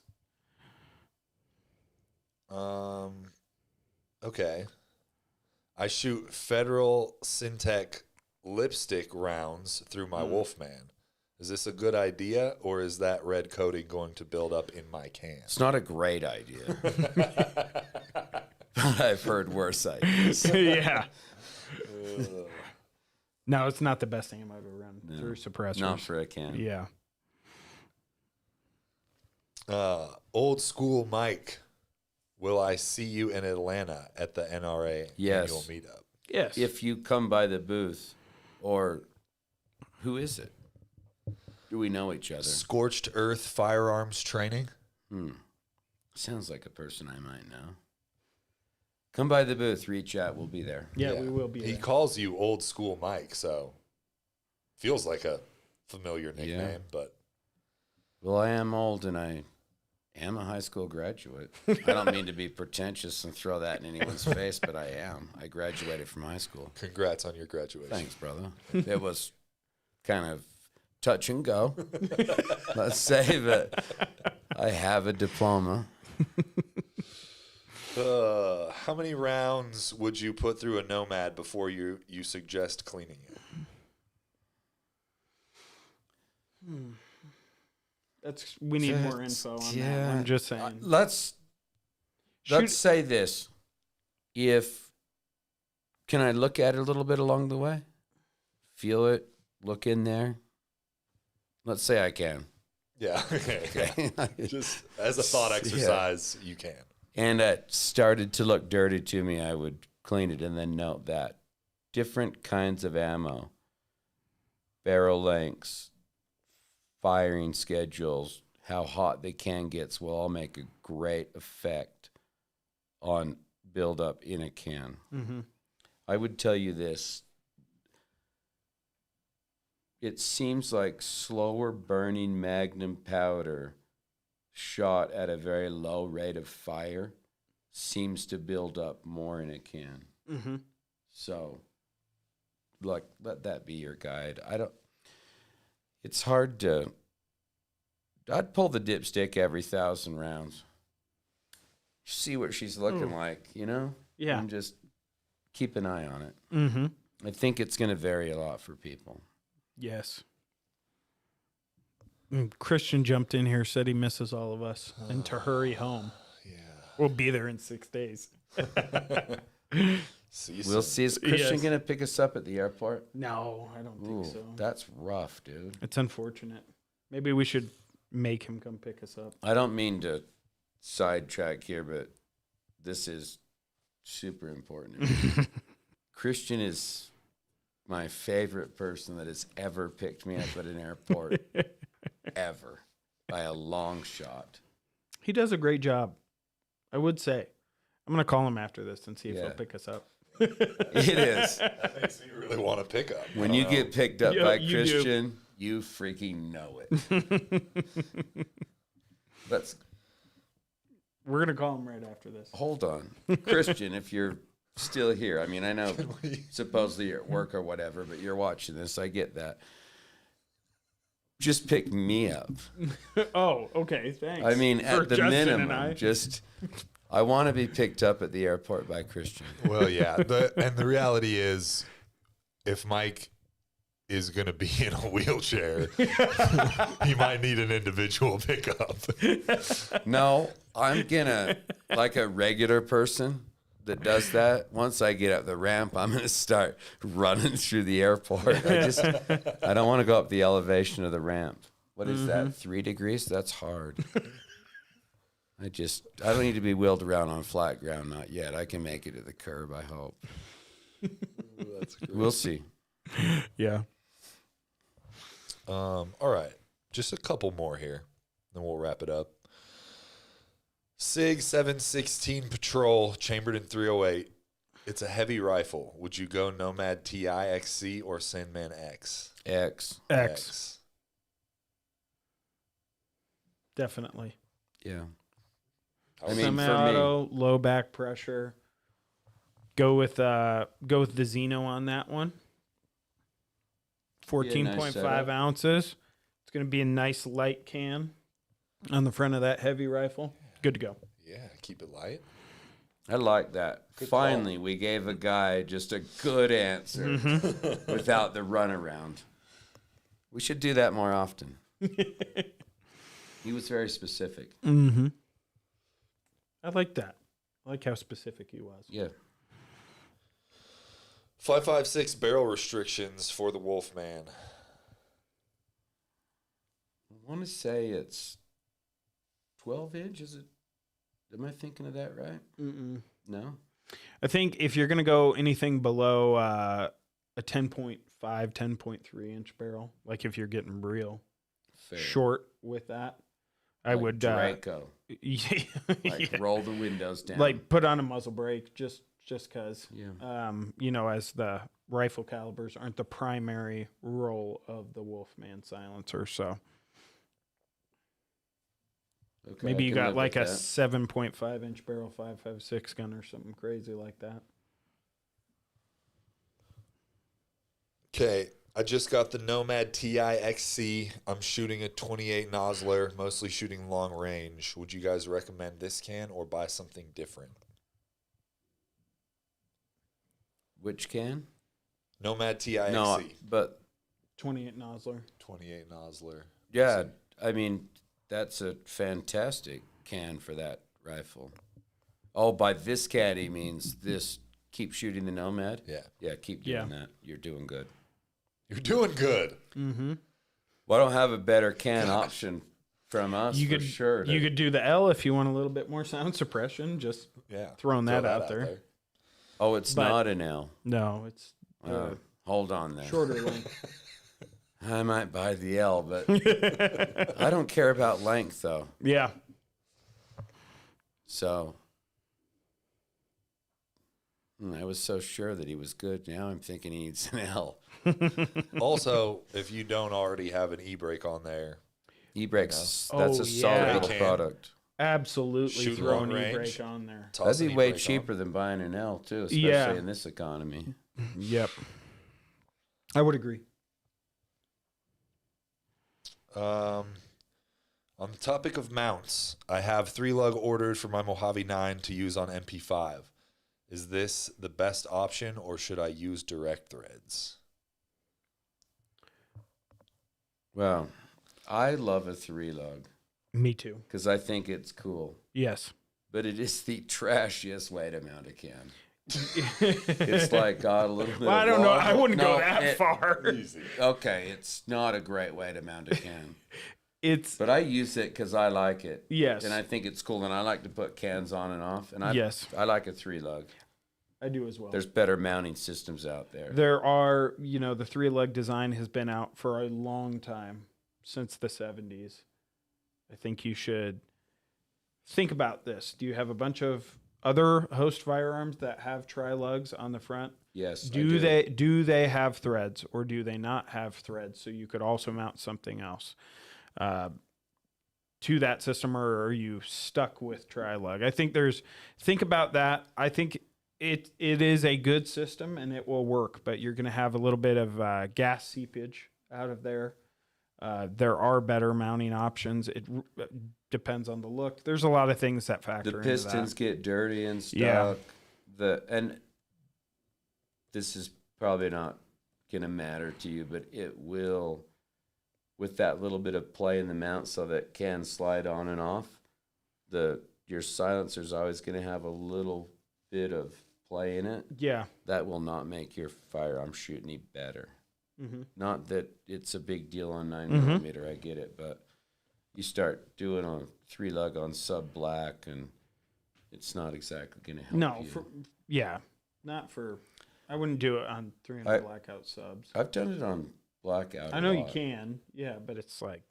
Okay. I shoot Federal Syntec lipstick rounds through my Wolfman. Is this a good idea, or is that red coating going to build up in my can? It's not a great idea. But I've heard worse ideas. Yeah. No, it's not the best thing I've ever run through suppressors. Not for a can. Yeah. Old school Mike, will I see you in Atlanta at the NRA Yes. annual meetup? Yes. If you come by the booth, or who is it? Do we know each other? Scorched Earth Firearms Training. Sounds like a person I might know. Come by the booth, reach out, we'll be there. yeah, we will be He there. calls you Old School Mike, so feels like a familiar nickname, Yeah. but Well, I am old and I am a high school graduate. I don't mean to be pretentious and throw that in anyone's face, but I am. I graduated from high school. congrats on your graduation. Thanks, brother. It was kind of touch and go, let's say, but I have a diploma. How many rounds would you put through a Nomad before you suggest cleaning it? We need more info on that. I'm just saying. Let's say this. Can I look at it a little bit along the way? Feel it, look in there. Let's say I can. Yeah, okay. Okay. Just as a thought exercise, you can. And it started to look dirty to me, I would clean it and then note that. Different kinds of ammo, barrel lengths, firing schedules, how hot the can gets will all make a great effect on buildup in a can. Mm-hmm. I would tell you this. It seems like slower burning magnum powder shot at a very low rate of fire seems to build up more in a can. Mm-hmm. So, like, let that be your guide. It's hard to, I'd pull the dipstick every 1,000 rounds. See what she's looking like, you know? Yeah. And just keep an eye on it. Mm-hmm. I think it's going to vary a lot for people. Yes. Christian jumped in here, said he misses all of us and to hurry home. Yeah. We'll be there in 6 days. See you We'll soon. see. Is Christian Yes. going to pick us up at the airport? No, I don't think Ooh, so. that's rough, dude. It's unfortunate. Maybe we should make him come pick us up. I don't mean to sidetrack here, but this is super important to me. Christian is my favorite person that has ever picked me up at an airport, ever, by a long shot. He does a great job, I would say. I'm going to call him after this and see if Yeah. he'll pick us up. It is. That makes me really want to pick up. When you get picked up Yeah, by you do. Christian, you freaking know it. We're gonna call him right after this. Hold on. Christian, if you're still here, I mean, I know supposedly you're at work or whatever, but you're watching this. I get that. Just pick me up. Oh, okay. Thanks. I mean, For at the Justin and minimum, I. I want to be picked up at the airport by Christian. Well, yeah. The reality is, if Mike is going to be in a wheelchair, he might need an individual pickup. No, I'm gonna, like a regular person that does that. Once I get up the ramp, I'm gonna start running through the airport. I don't want to go up the elevation of the ramp. What is that? 3 degrees? That's hard. I don't need to be wheeled around on flat ground. Not yet. I can make it to the curb, I hope. We'll see. Yeah. All right. Just a couple more here, then we'll wrap it up. SIG 716 Patrol, chambered in 308. It's a heavy rifle. Would you go Nomad TI XC or Sandman X? X. Definitely. Yeah. I mean, Semi-auto, low back pressure. Go with the Xeno on that one. 14.5 setup. ounces. It's going to be a nice light can on the front of that heavy rifle. Good to go. Yeah, keep it light. I like that. Finally, we gave a guy just a good answer without the runaround. We should do that more often. He was very specific. Mm-hmm. I like that. I like how specific he was. Yeah. 5.56 barrel restrictions for the Wolfman. I want to say it's 12 inch. Is it? Am I thinking of that right? Mm-mm. No. I think if you're going to go anything below a 10.5, 10.3 inch barrel, like if you're getting real Fair. short with that, I Like would Draco. yeah, Like roll the windows down. like put on a muzzle brake just because Yeah. as the rifle calibers aren't the primary role of the Wolfman silencer, so Okay, maybe I you can got live like a with that. 7.5 inch barrel 5.56 gun or something crazy like that. Okay, I just got the Nomad TI XC. I'm shooting a 28 nozzler, mostly shooting long range. Would you guys recommend this can or buy something different? Which can? Nomad TI No, XC, but 28 nozzler. 28 nozzler. yeah, I mean, that's a fantastic can for that rifle. Oh, by this can, he means this. Keep shooting the Nomad? Yeah. Yeah, keep doing that. You're doing good. You're doing good. Mm-hmm. Well, I don't have a better can option from us You for could sure. you could do the L if you want a little bit more sound suppression. Just Yeah. Throwing Throw that out there. Oh, it's but- not an L. no, it's Hold on there. shorter length. I might buy the L, but I don't care about length, though. Yeah. So I was so sure that he was good. Now I'm thinking he needs an L. Also, if you don't already have an e-brake on there, E-brakes, You know? that's Oh, a solid yeah. little Can. product. Absolutely Shoot throw long an range. e-brake on there. toss That'd an be way e-brake on. cheaper than buying an L, too, especially Yeah. in this economy. Yep. I would agree. On the topic of mounts, I have 3-lug ordered for my Mojave 9 to use on MP5. Is this the best option, or should I use direct threads? Well, I love a 3-lug Me too. because I think it's cool. Yes. But it is the trashiest way to mount a can. It's like got a little bit Well, I of don't know. wall. I wouldn't go No, that far. Okay, it's not a great way to mount a can. It's But I use it because I like it. yes. And I think it's cool. And I like to put cans on and off. And Yes. I like a 3-lug. I do as well. There's better mounting systems out there. There are, the 3-lug design has been out for a long time, since the 70s. I think you should think about this. Do you have a bunch of other host firearms that have tri-lugs on the front, Yes. I do they have threads or do they not have threads? So you could also mount something else to that system, or are you stuck with tri-lug? Think about that. I think it is a good system and it will work, but you're going to have a little bit of gas seepage out of there. There are better mounting options. It depends on the look. There's a lot of things that factor The into pistons that. get dirty and stuck. Yeah. And this is probably not gonna matter to you, but it will, with that little bit of play in the mount, so that it can slide on and off. Your silencer's always gonna have a little bit of play in it. Yeah. That will not make your firearm shoot any better. Mm-hmm. Not that it's a big deal on 9 Mhm. millimeter, I get it, but you start doing a 3-lug on sub black, and it's not exactly going to help No, you. not for. I wouldn't do it on 300 I- blackout subs. I've done it on blackout. I a know you lot. can, yeah, but it's like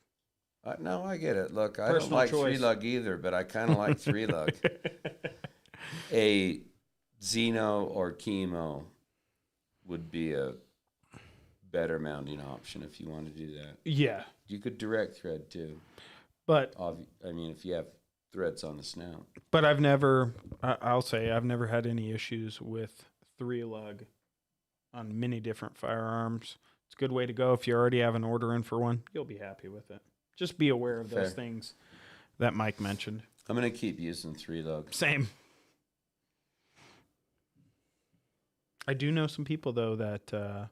No, I get it. Look, I don't Personal like choice. 3-lug either, but I kind of like 3-lug. A Xeno or Chemo would be a better mounting option if you want to do that. yeah, You could direct thread too. but I mean, if you have threads on the snout. I've never. I'll say I've never had any issues with 3-lug on many different firearms. It's a good way to go if you already have an order in for one. You'll be happy with it. Just be aware of those Fair. things that Mike mentioned. I'm going to keep using 3-lug. Same. I do know some people though that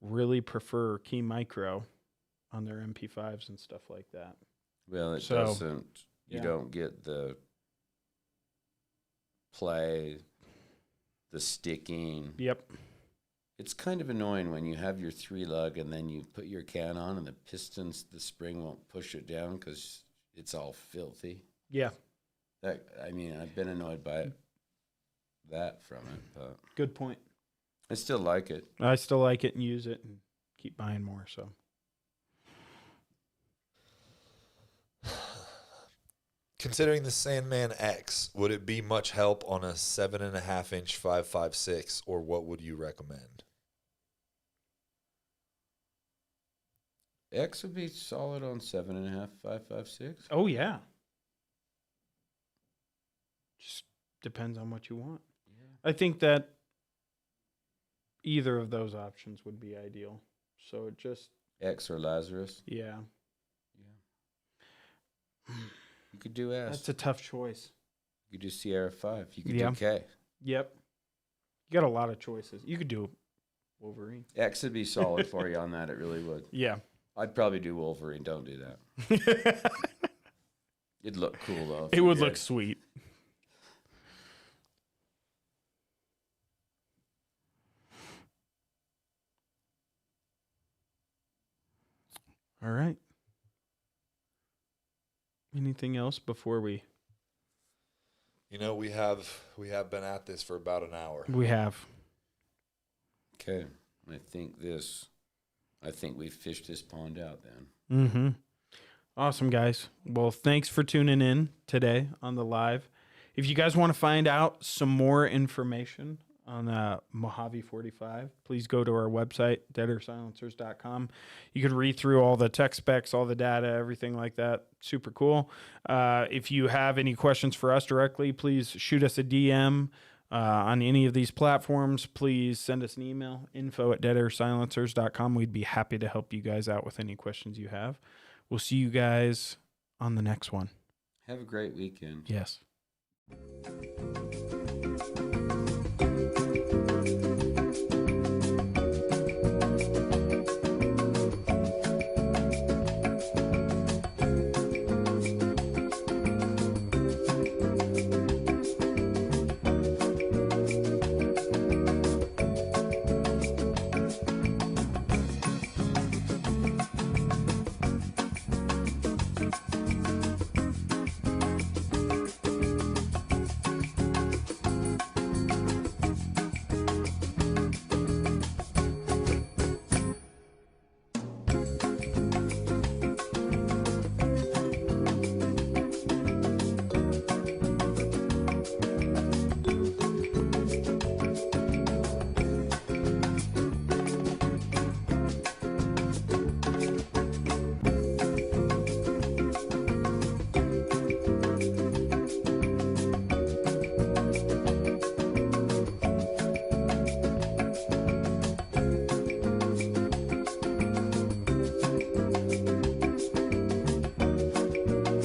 really prefer Key Micro on their MP5s and stuff like that. Well, it So, doesn't. You yeah. don't get the play, the sticking. Yep. It's kind of annoying when you have your 3-lug and then you put your can on and the spring won't push it down because it's all filthy. Yeah. I've been annoyed by that from it, but Good point. I still like it. I still like it and use it and keep buying more. So Considering the Sandman X, would it be much help on a 7.5 inch 5.56, or what would you recommend? X would be solid on 7.5, 5.56. oh yeah. Just depends on what you want. I think that either of those options would be ideal. So it just X or Lazarus. yeah. You could do S. That's a tough choice. You could do Sierra 5. You could Yeah. do K. Yep. You got a lot of choices. You could do Wolverine. X would be solid for you on that. It really would. Yeah. I'd probably do Wolverine. Don't do that. It'd look cool, though. if It you would did. look sweet. All right. Anything else before we You know, we have been at this for about an hour. we have? Okay. I think we've fished this pond out then. Mm-hmm. Awesome, guys. Well, thanks for tuning in today on the live. If you guys want to find out some more information on Mojave 45, please go to our website, deadersilencers.com. You can read through all the tech specs, all the data, everything like that. Super cool. If you have any questions for us directly, please shoot us a DM on any of these platforms. Please send us an email, info@deadersilencers.com. We'd be happy to help you guys out with any questions you have. We'll see you guys on the next one. Have a great weekend. Yes.